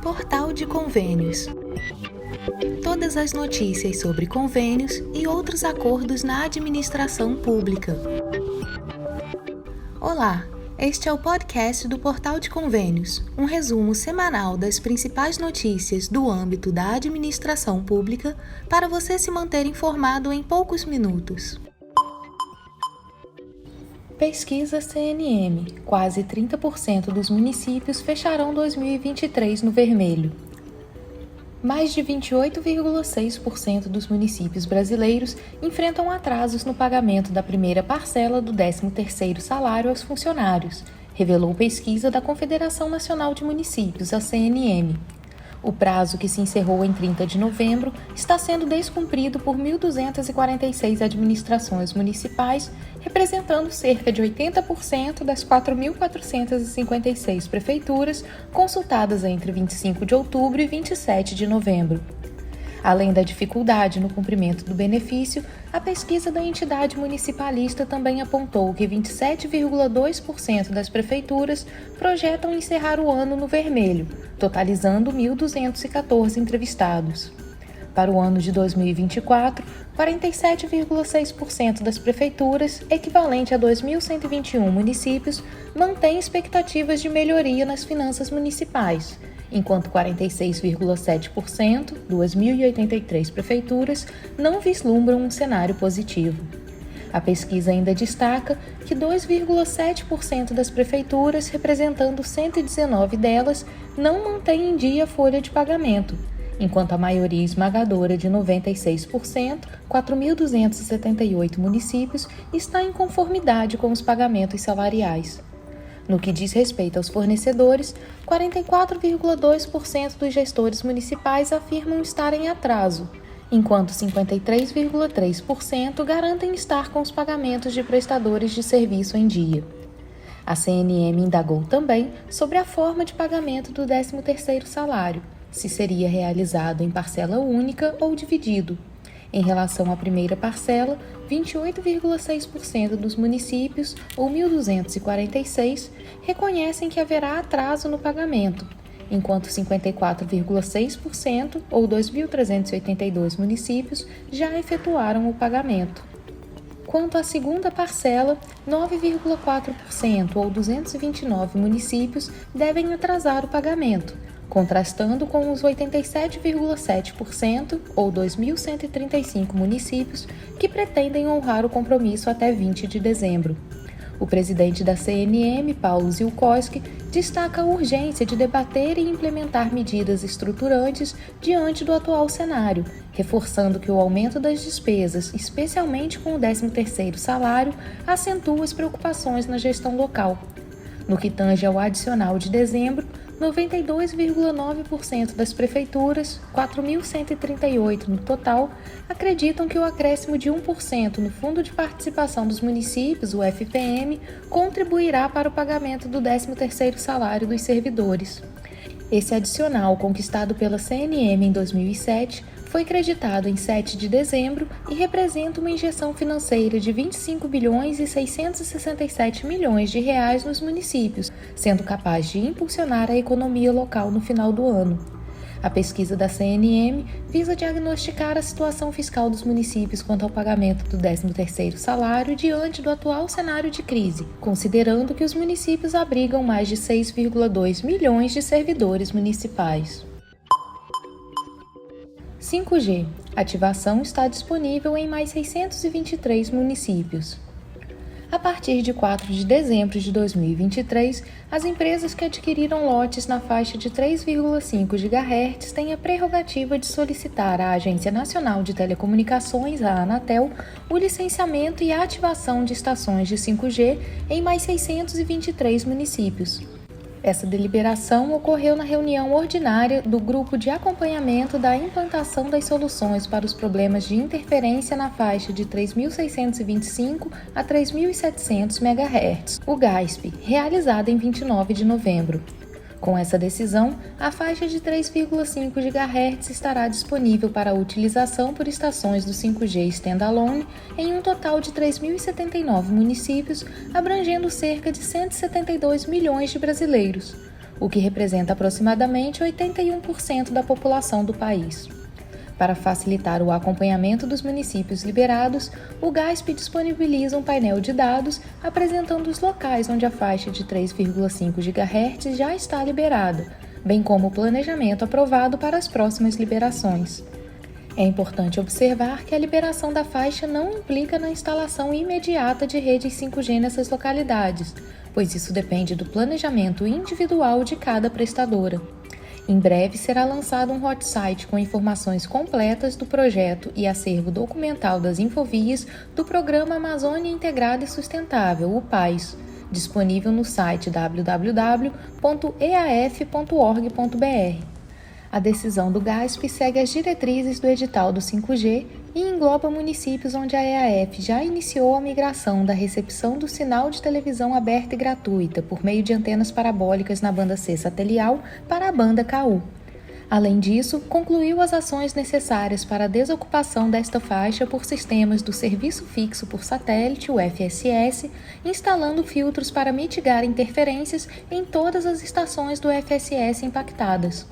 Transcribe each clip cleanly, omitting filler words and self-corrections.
Portal de Convênios. Todas as notícias sobre convênios e outros acordos na administração pública. Olá, este é o podcast do Portal de Convênios, um resumo semanal das principais notícias do âmbito da administração pública para você se manter informado em poucos minutos. Pesquisa CNM. Quase 30% dos municípios fecharão 2023 no vermelho. Mais de 28,6% dos municípios brasileiros enfrentam atrasos no pagamento da primeira parcela do 13º salário aos funcionários, revelou pesquisa da Confederação Nacional de Municípios, a CNM. O prazo, que se encerrou em 30 de novembro, está sendo descumprido por 1.246 administrações municipais, representando cerca de 80% das 4.456 prefeituras consultadas entre 25 de outubro e 27 de novembro. Além da dificuldade no cumprimento do benefício, a pesquisa da entidade municipalista também apontou que 27,2% das prefeituras projetam encerrar o ano no vermelho, totalizando 1.214 entrevistados. Para o ano de 2024, 47,6% das prefeituras, equivalente a 2.121 municípios, mantêm expectativas de melhoria nas finanças municipais, enquanto 46,7%, 2.083 prefeituras, não vislumbram um cenário positivo. A pesquisa ainda destaca que 2,7% das prefeituras, representando 119 delas, não mantêm em dia a folha de pagamento, enquanto a maioria esmagadora de 96%, 4.278 municípios, está em conformidade com os pagamentos salariais. No que diz respeito aos fornecedores, 44,2% dos gestores municipais afirmam estar em atraso, enquanto 53,3% garantem estar com os pagamentos de prestadores de serviço em dia. A CNM indagou também sobre a forma de pagamento do 13º salário, se seria realizado em parcela única ou dividido. Em relação à primeira parcela, 28,6% dos municípios, ou 1.246, reconhecem que haverá atraso no pagamento, enquanto 54,6%, ou 2.382 municípios, já efetuaram o pagamento. Quanto à segunda parcela, 9,4%, ou 229 municípios, devem atrasar o pagamento, contrastando com os 87,7%, ou 2.135 municípios, que pretendem honrar o compromisso até 20 de dezembro. O presidente da CNM, Paulo Zilkowski, destaca a urgência de debater e implementar medidas estruturantes diante do atual cenário, reforçando que o aumento das despesas, especialmente com o 13º salário, acentua as preocupações na gestão local. No que tange ao adicional de dezembro, 92,9% das prefeituras, 4.138 no total, acreditam que o acréscimo de 1% no Fundo de Participação dos Municípios, o FPM, contribuirá para o pagamento do 13º salário dos servidores. Esse adicional, conquistado pela CNM em 2007, foi creditado em 7 de dezembro e representa uma injeção financeira de 25 bilhões e 667 milhões de reais nos municípios, sendo capaz de impulsionar a economia local no final do ano. A pesquisa da CNM visa diagnosticar a situação fiscal dos municípios quanto ao pagamento do 13º salário diante do atual cenário de crise, considerando que os municípios abrigam mais de 6,2 milhões de servidores municipais. 5G. Ativação está disponível em mais 623 municípios. A partir de 4 de dezembro de 2023, as empresas que adquiriram lotes na faixa de 3,5 GHz têm a prerrogativa de solicitar à Agência Nacional de Telecomunicações, a Anatel, o licenciamento e a ativação de estações de 5G em mais 623 municípios. Essa deliberação ocorreu na reunião ordinária do Grupo de Acompanhamento da Implantação das Soluções para os Problemas de Interferência na Faixa de 3.625 a 3.700 MHz, o GASP, realizada em 29 de novembro. Com essa decisão, a faixa de 3,5 GHz estará disponível para utilização por estações do 5G Standalone em um total de 3.079 municípios, abrangendo cerca de 172 milhões de brasileiros, o que representa aproximadamente 81% da população do país. Para facilitar o acompanhamento dos municípios liberados, o GASP disponibiliza um painel de dados apresentando os locais onde a faixa de 3,5 GHz já está liberada, bem como o planejamento aprovado para as próximas liberações. É importante observar que a liberação da faixa não implica na instalação imediata de redes 5G nessas localidades, pois isso depende do planejamento individual de cada prestadora. Em breve será lançado um hot site com informações completas do projeto e acervo documental das infovias do Programa Amazônia Integrada e Sustentável, o PAIS, disponível no site www.eaf.org.br. A decisão do GASP segue as diretrizes do edital do 5G e engloba municípios onde a EAF já iniciou a migração da recepção do sinal de televisão aberta e gratuita por meio de antenas parabólicas na banda C satelial para a banda KU. Além disso, concluiu as ações necessárias para a desocupação desta faixa por sistemas do Serviço Fixo por Satélite, o FSS, instalando filtros para mitigar interferências em todas as estações do FSS impactadas.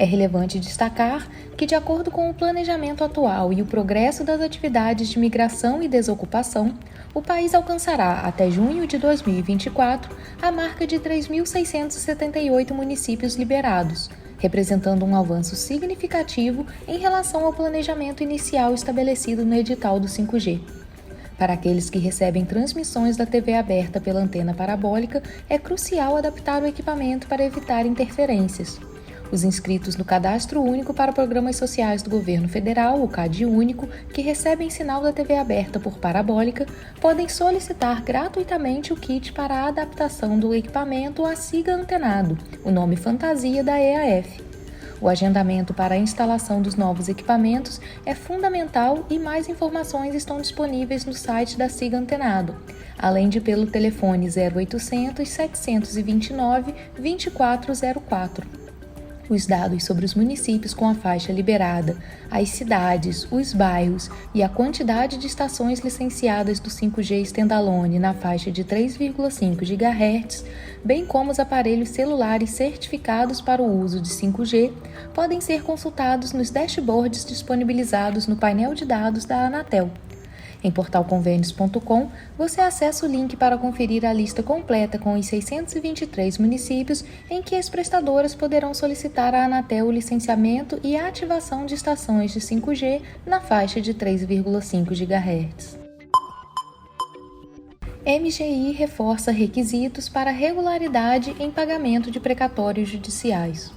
É relevante destacar que, de acordo com o planejamento atual e o progresso das atividades de migração e desocupação, o país alcançará, até junho de 2024, a marca de 3.678 municípios liberados, representando um avanço significativo em relação ao planejamento inicial estabelecido no edital do 5G. Para aqueles que recebem transmissões da TV aberta pela antena parabólica, é crucial adaptar o equipamento para evitar interferências. Os inscritos no Cadastro Único para Programas Sociais do Governo Federal, o CadÚnico, que recebem sinal da TV aberta por parabólica, podem solicitar gratuitamente o kit para a adaptação do equipamento à SIGA antenado, o nome fantasia da EAF. O agendamento para a instalação dos novos equipamentos é fundamental e mais informações estão disponíveis no site da SIGA Antenado, além de pelo telefone 0800 729 2404. Os dados sobre os municípios com a faixa liberada, as cidades, os bairros e a quantidade de estações licenciadas do 5G Standalone na faixa de 3,5 GHz, bem como os aparelhos celulares certificados para o uso de 5G, podem ser consultados nos dashboards disponibilizados no painel de dados da Anatel. Em portalconvênios.com, você acessa o link para conferir a lista completa com os 623 municípios em que as prestadoras poderão solicitar à Anatel o licenciamento e a ativação de estações de 5G na faixa de 3,5 GHz. MGI reforça requisitos para regularidade em pagamento de precatórios judiciais.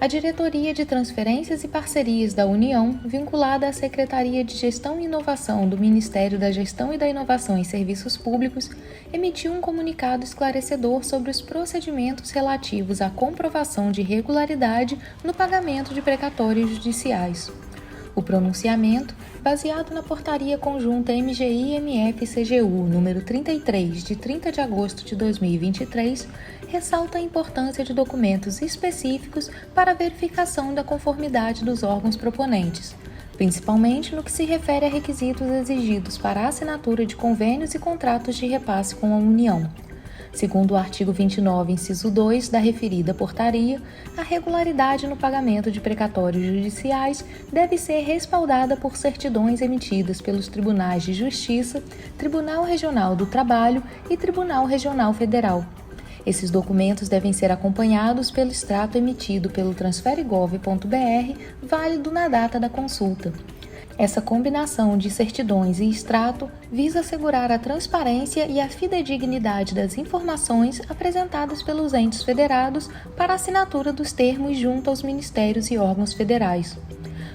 A Diretoria de Transferências e Parcerias da União, vinculada à Secretaria de Gestão e Inovação do Ministério da Gestão e da Inovação em Serviços Públicos, emitiu um comunicado esclarecedor sobre os procedimentos relativos à comprovação de regularidade no pagamento de precatórios judiciais. O pronunciamento, baseado na Portaria Conjunta MGI-MF-CGU número 33, de 30 de agosto de 2023, ressalta a importância de documentos específicos para a verificação da conformidade dos órgãos proponentes, principalmente no que se refere a requisitos exigidos para a assinatura de convênios e contratos de repasse com a União. Segundo o artigo 29, inciso 2 da referida portaria, a regularidade no pagamento de precatórios judiciais deve ser respaldada por certidões emitidas pelos Tribunais de Justiça, Tribunal Regional do Trabalho e Tribunal Regional Federal. Esses documentos devem ser acompanhados pelo extrato emitido pelo transferegov.br, válido na data da consulta. Essa combinação de certidões e extrato visa assegurar a transparência e a fidedignidade das informações apresentadas pelos entes federados para a assinatura dos termos junto aos ministérios e órgãos federais.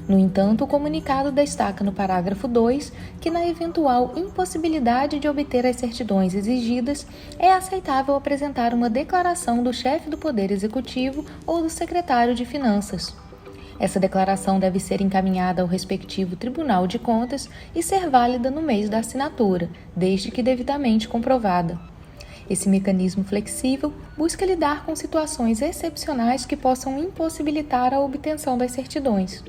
No entanto, o comunicado destaca no parágrafo 2 que, na eventual impossibilidade de obter as certidões exigidas, é aceitável apresentar uma declaração do chefe do Poder Executivo ou do secretário de Finanças. Essa declaração deve ser encaminhada ao respectivo Tribunal de Contas e ser válida no mês da assinatura, desde que devidamente comprovada. Esse mecanismo flexível busca lidar com situações excepcionais que possam impossibilitar a obtenção das certidões.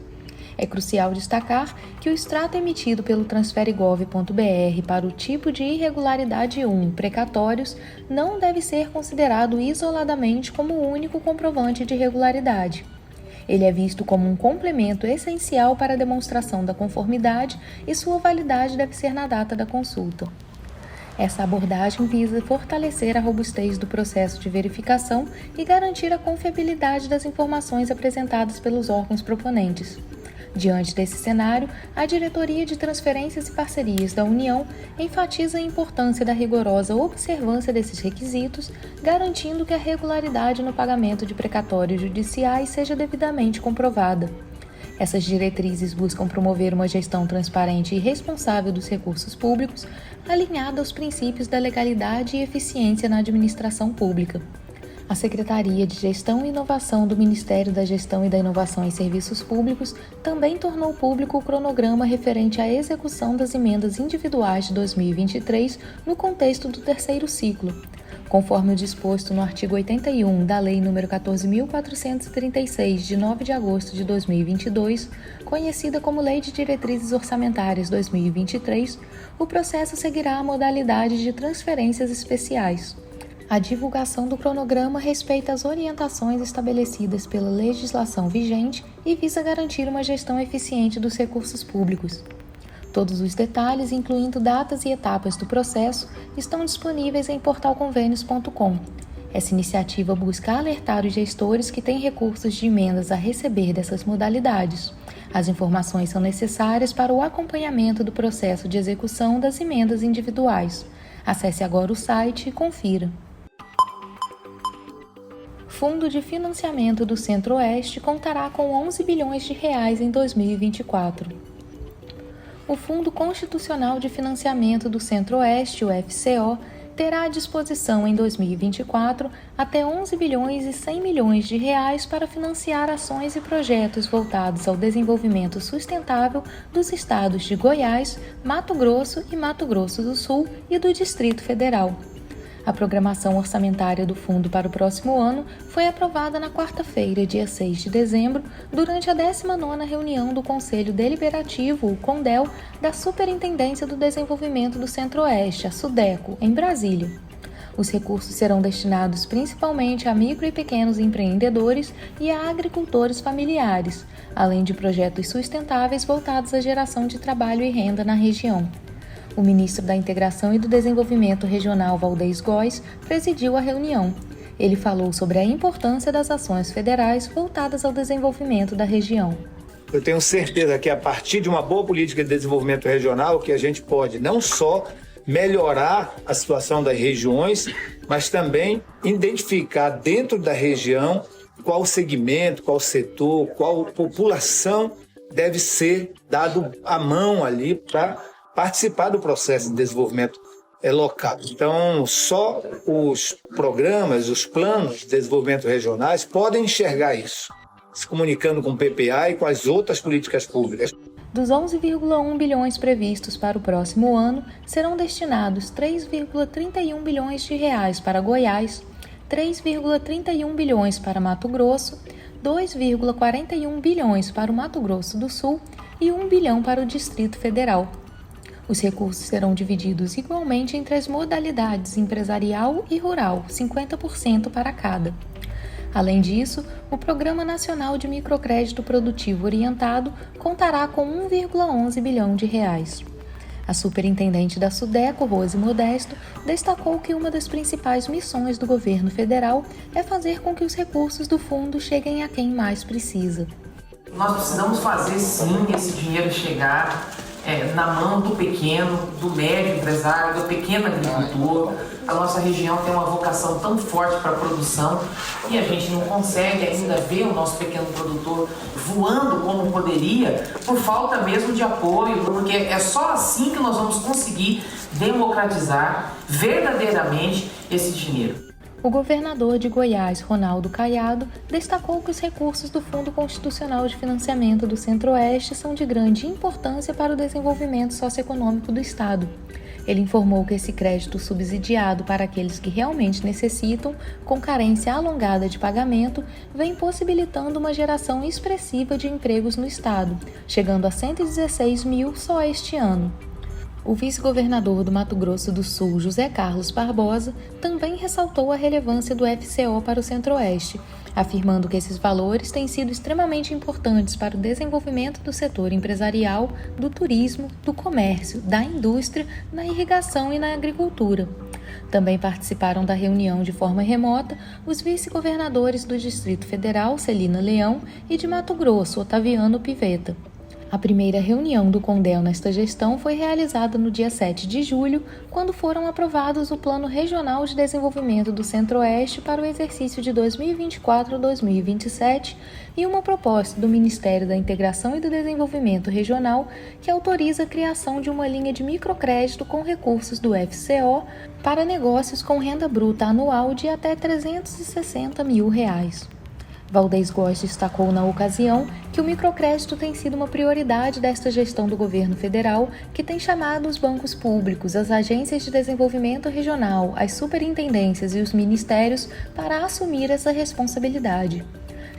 É crucial destacar que o extrato emitido pelo transferegov.br para o tipo de irregularidade 1, precatórios, não deve ser considerado isoladamente como o único comprovante de irregularidade. Ele é visto como um complemento essencial para a demonstração da conformidade e sua validade deve ser na data da consulta. Essa abordagem visa fortalecer a robustez do processo de verificação e garantir a confiabilidade das informações apresentadas pelos órgãos proponentes. Diante desse cenário, a Diretoria de Transferências e Parcerias da União enfatiza a importância da rigorosa observância desses requisitos, garantindo que a regularidade no pagamento de precatórios judiciais seja devidamente comprovada. Essas diretrizes buscam promover uma gestão transparente e responsável dos recursos públicos, alinhada aos princípios da legalidade e eficiência na administração pública. A Secretaria de Gestão e Inovação do Ministério da Gestão e da Inovação em Serviços Públicos também tornou público o cronograma referente à execução das emendas individuais de 2023 no contexto do terceiro ciclo. Conforme o disposto no artigo 81 da Lei nº 14.436, de 9 de agosto de 2022, conhecida como Lei de Diretrizes Orçamentárias 2023, o processo seguirá a modalidade de transferências especiais. A divulgação do cronograma respeita as orientações estabelecidas pela legislação vigente e visa garantir uma gestão eficiente dos recursos públicos. Todos os detalhes, incluindo datas e etapas do processo, estão disponíveis em portalconvênios.com. Essa iniciativa busca alertar os gestores que têm recursos de emendas a receber dessas modalidades. As informações são necessárias para o acompanhamento do processo de execução das emendas individuais. Acesse agora o site e confira. Fundo de Financiamento do Centro-Oeste contará com 11 bilhões de reais em 2024. O Fundo Constitucional de Financiamento do Centro-Oeste, o FCO, terá à disposição em 2024 até 11 bilhões e 100 milhões de reais para financiar ações e projetos voltados ao desenvolvimento sustentável dos estados de Goiás, Mato Grosso e Mato Grosso do Sul e do Distrito Federal. A programação orçamentária do fundo para o próximo ano foi aprovada na quarta-feira, dia 6 de dezembro, durante a 19ª reunião do Conselho Deliberativo, o CONDEL, da Superintendência do Desenvolvimento do Centro-Oeste, a SUDECO, em Brasília. Os recursos serão destinados principalmente a micro e pequenos empreendedores e a agricultores familiares, além de projetos sustentáveis voltados à geração de trabalho e renda na região. O ministro da Integração e do Desenvolvimento Regional, Valdez Góes, presidiu a reunião. Ele falou sobre a importância das ações federais voltadas ao desenvolvimento da região. Eu tenho certeza que a partir de uma boa política de desenvolvimento regional, que a gente pode não só melhorar a situação das regiões, mas também identificar dentro da região qual segmento, qual setor, qual população deve ser dado a mão ali para participar do processo de desenvolvimento local. Então, só os programas, os planos de desenvolvimento regionais podem enxergar isso, se comunicando com o PPA e com as outras políticas públicas. Dos 11,1 bilhões previstos para o próximo ano, serão destinados 3,31 bilhões de reais para Goiás, 3,31 bilhões para Mato Grosso, 2,41 bilhões para o Mato Grosso do Sul e 1 bilhão para o Distrito Federal. Os recursos serão divididos igualmente entre as modalidades empresarial e rural, 50% para cada. Além disso, o Programa Nacional de Microcrédito Produtivo Orientado contará com 1,11 bilhão de reais. A superintendente da SUDECO, Rose Modesto, destacou que uma das principais missões do governo federal é fazer com que os recursos do fundo cheguem a quem mais precisa. Nós precisamos fazer sim esse dinheiro chegar na mão do pequeno, do médio empresário, do pequeno agricultor. A nossa região tem uma vocação tão forte para a produção e a gente não consegue ainda ver o nosso pequeno produtor voando como poderia por falta mesmo de apoio, porque é só assim que nós vamos conseguir democratizar verdadeiramente esse dinheiro. O governador de Goiás, Ronaldo Caiado, destacou que os recursos do Fundo Constitucional de Financiamento do Centro-Oeste são de grande importância para o desenvolvimento socioeconômico do Estado. Ele informou que esse crédito subsidiado para aqueles que realmente necessitam, com carência alongada de pagamento, vem possibilitando uma geração expressiva de empregos no estado, chegando a 116 mil só este ano. O vice-governador do Mato Grosso do Sul, José Carlos Barbosa, também ressaltou a relevância do FCO para o Centro-Oeste, afirmando que esses valores têm sido extremamente importantes para o desenvolvimento do setor empresarial, do turismo, do comércio, da indústria, na irrigação e na agricultura. Também participaram da reunião de forma remota os vice-governadores do Distrito Federal, Celina Leão, e de Mato Grosso, Otaviano Pivetta. A primeira reunião do CONDEL nesta gestão foi realizada no dia 7 de julho, quando foram aprovados o Plano Regional de Desenvolvimento do Centro-Oeste para o exercício de 2024-2027 e uma proposta do Ministério da Integração e do Desenvolvimento Regional que autoriza a criação de uma linha de microcrédito com recursos do FCO para negócios com renda bruta anual de até R$ 360 mil. Valdez Góes destacou na ocasião que o microcrédito tem sido uma prioridade desta gestão do governo federal, que tem chamado os bancos públicos, as agências de desenvolvimento regional, as superintendências e os ministérios para assumir essa responsabilidade.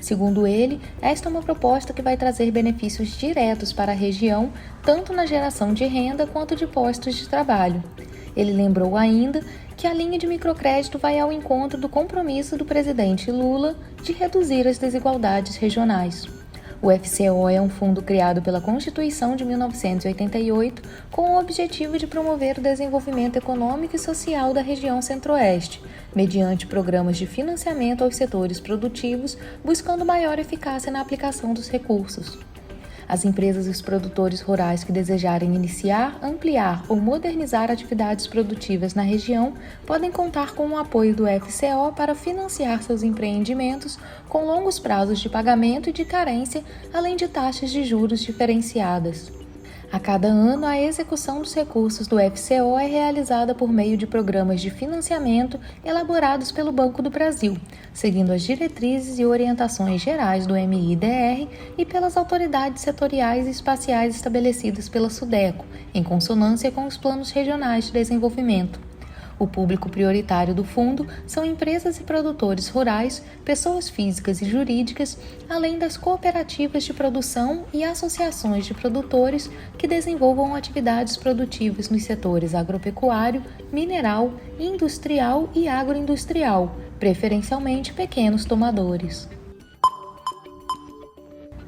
Segundo ele, esta é uma proposta que vai trazer benefícios diretos para a região, tanto na geração de renda quanto de postos de trabalho. Ele lembrou ainda que a linha de microcrédito vai ao encontro do compromisso do presidente Lula de reduzir as desigualdades regionais. O FCO é um fundo criado pela Constituição de 1988 com o objetivo de promover o desenvolvimento econômico e social da região Centro-Oeste, mediante programas de financiamento aos setores produtivos, buscando maior eficácia na aplicação dos recursos. As empresas e os produtores rurais que desejarem iniciar, ampliar ou modernizar atividades produtivas na região podem contar com o apoio do FCO para financiar seus empreendimentos com longos prazos de pagamento e de carência, além de taxas de juros diferenciadas. A cada ano, a execução dos recursos do FCO é realizada por meio de programas de financiamento elaborados pelo Banco do Brasil, seguindo as diretrizes e orientações gerais do MIDR e pelas autoridades setoriais e espaciais estabelecidas pela SUDECO, em consonância com os planos regionais de desenvolvimento. O público prioritário do fundo são empresas e produtores rurais, pessoas físicas e jurídicas, além das cooperativas de produção e associações de produtores que desenvolvam atividades produtivas nos setores agropecuário, mineral, industrial e agroindustrial, preferencialmente pequenos tomadores.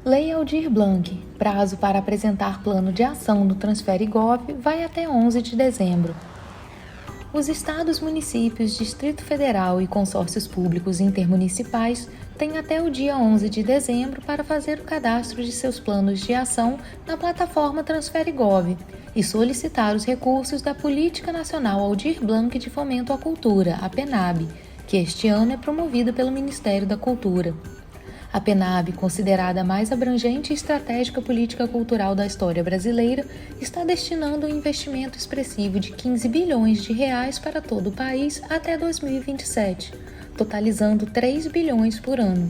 Lei Aldir Blanc. Prazo para apresentar plano de ação no Transfere Gov vai até 11 de dezembro. Os estados, municípios, Distrito Federal e consórcios públicos intermunicipais têm até o dia 11 de dezembro para fazer o cadastro de seus planos de ação na plataforma Transfere Gov e solicitar os recursos da Política Nacional Aldir Blanc de Fomento à Cultura, a PNAB, que este ano é promovida pelo Ministério da Cultura. A PNAB, considerada a mais abrangente e estratégica política cultural da história brasileira, está destinando um investimento expressivo de 15 bilhões de reais para todo o país até 2027, totalizando 3 bilhões por ano.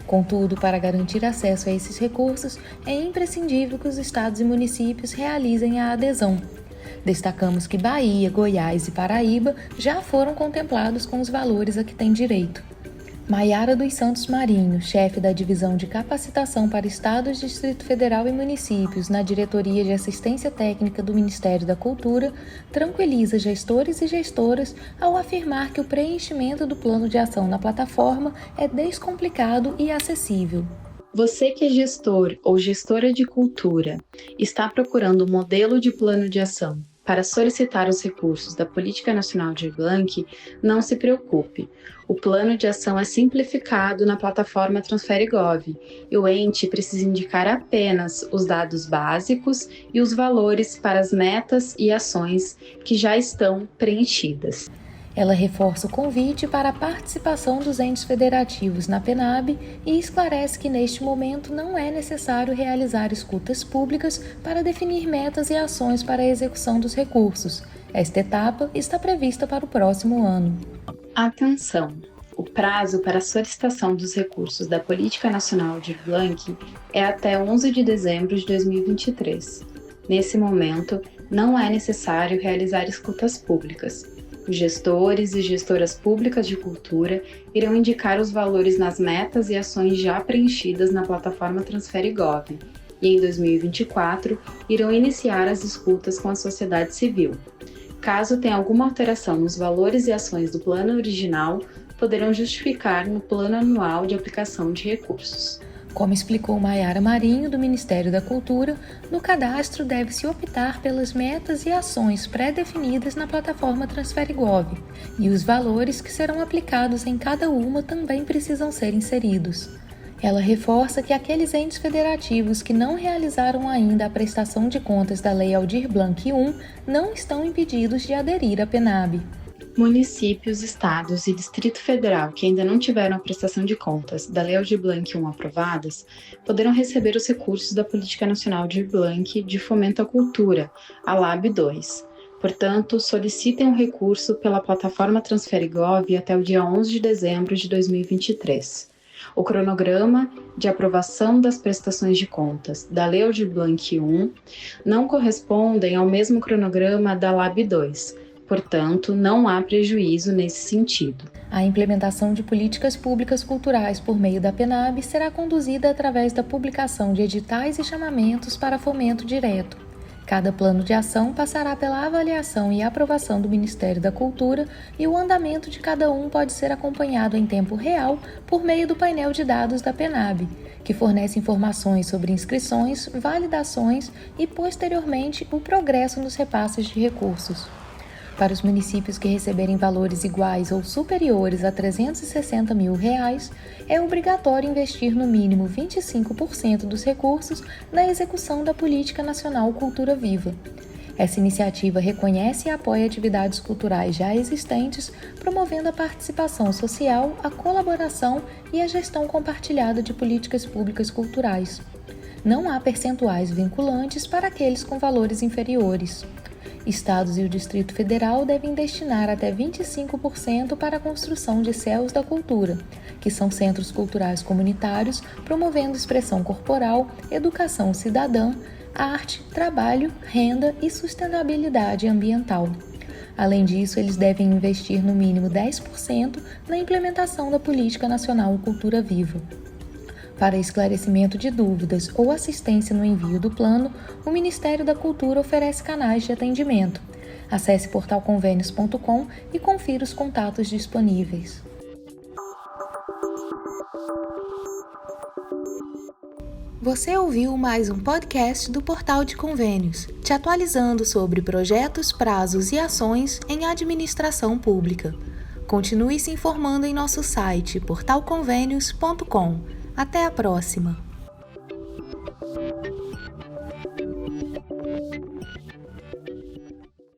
Contudo, para garantir acesso a esses recursos, é imprescindível que os estados e municípios realizem a adesão. Destacamos que Bahia, Goiás e Paraíba já foram contemplados com os valores a que têm direito. Maiara dos Santos Marinho, chefe da Divisão de Capacitação para Estados, Distrito Federal e Municípios na Diretoria de Assistência Técnica do Ministério da Cultura, tranquiliza gestores e gestoras ao afirmar que o preenchimento do plano de ação na plataforma é descomplicado e acessível. Você que é gestor ou gestora de cultura, está procurando um modelo de plano de ação para solicitar os recursos da Política Nacional Aldir Blanc, não se preocupe. O plano de ação é simplificado na plataforma Transfere Gov e o ente precisa indicar apenas os dados básicos e os valores para as metas e ações que já estão preenchidas. Ela reforça o convite para a participação dos entes federativos na PNAB e esclarece que neste momento não é necessário realizar escutas públicas para definir metas e ações para a execução dos recursos. Esta etapa está prevista para o próximo ano. Atenção! O prazo para a solicitação dos recursos da Política Nacional Aldir Blanc é até 11 de dezembro de 2023. Nesse momento, não é necessário realizar escutas públicas. Os gestores e gestoras públicas de cultura irão indicar os valores nas metas e ações já preenchidas na plataforma Transfere.gov e, em 2024, irão iniciar as escutas com a sociedade civil. Caso tenha alguma alteração nos valores e ações do plano original, poderão justificar no plano anual de aplicação de recursos. Como explicou Maiara Marinho, do Ministério da Cultura, no cadastro deve-se optar pelas metas e ações pré-definidas na plataforma Transfere.gov, e os valores que serão aplicados em cada uma também precisam ser inseridos. Ela reforça que aqueles entes federativos que não realizaram ainda a prestação de contas da Lei Aldir Blanc I não estão impedidos de aderir à PNAB. Municípios, estados e Distrito Federal que ainda não tiveram a prestação de contas da Lei Aldir Blanc I aprovadas poderão receber os recursos da Política Nacional Aldir Blanc de Fomento à Cultura, a LAB 2. Portanto, solicitem um recurso pela plataforma Transfere.gov até o dia 11 de dezembro de 2023. O cronograma de aprovação das prestações de contas da Lei Aldir Blanc I não correspondem ao mesmo cronograma da LAB 2. Portanto, não há prejuízo nesse sentido. A implementação de políticas públicas culturais por meio da PNAB será conduzida através da publicação de editais e chamamentos para fomento direto. Cada plano de ação passará pela avaliação e aprovação do Ministério da Cultura e o andamento de cada um pode ser acompanhado em tempo real por meio do painel de dados da PNAB, que fornece informações sobre inscrições, validações e, posteriormente, o progresso nos repasses de recursos. Para os municípios que receberem valores iguais ou superiores a R$ 360 mil, é obrigatório investir no mínimo 25% dos recursos na execução da Política Nacional Cultura Viva. Essa iniciativa reconhece e apoia atividades culturais já existentes, promovendo a participação social, a colaboração e a gestão compartilhada de políticas públicas culturais. Não há percentuais vinculantes para aqueles com valores inferiores. Estados e o Distrito Federal devem destinar até 25% para a construção de CELs da cultura, que são centros culturais comunitários promovendo expressão corporal, educação cidadã, arte, trabalho, renda e sustentabilidade ambiental. Além disso, eles devem investir no mínimo 10% na implementação da Política Nacional Cultura Viva. Para esclarecimento de dúvidas ou assistência no envio do plano, o Ministério da Cultura oferece canais de atendimento. Acesse portalconvênios.com e confira os contatos disponíveis. Você ouviu mais um podcast do Portal de Convênios, te atualizando sobre projetos, prazos e ações em administração pública. Continue se informando em nosso site portalconvênios.com. Até a próxima!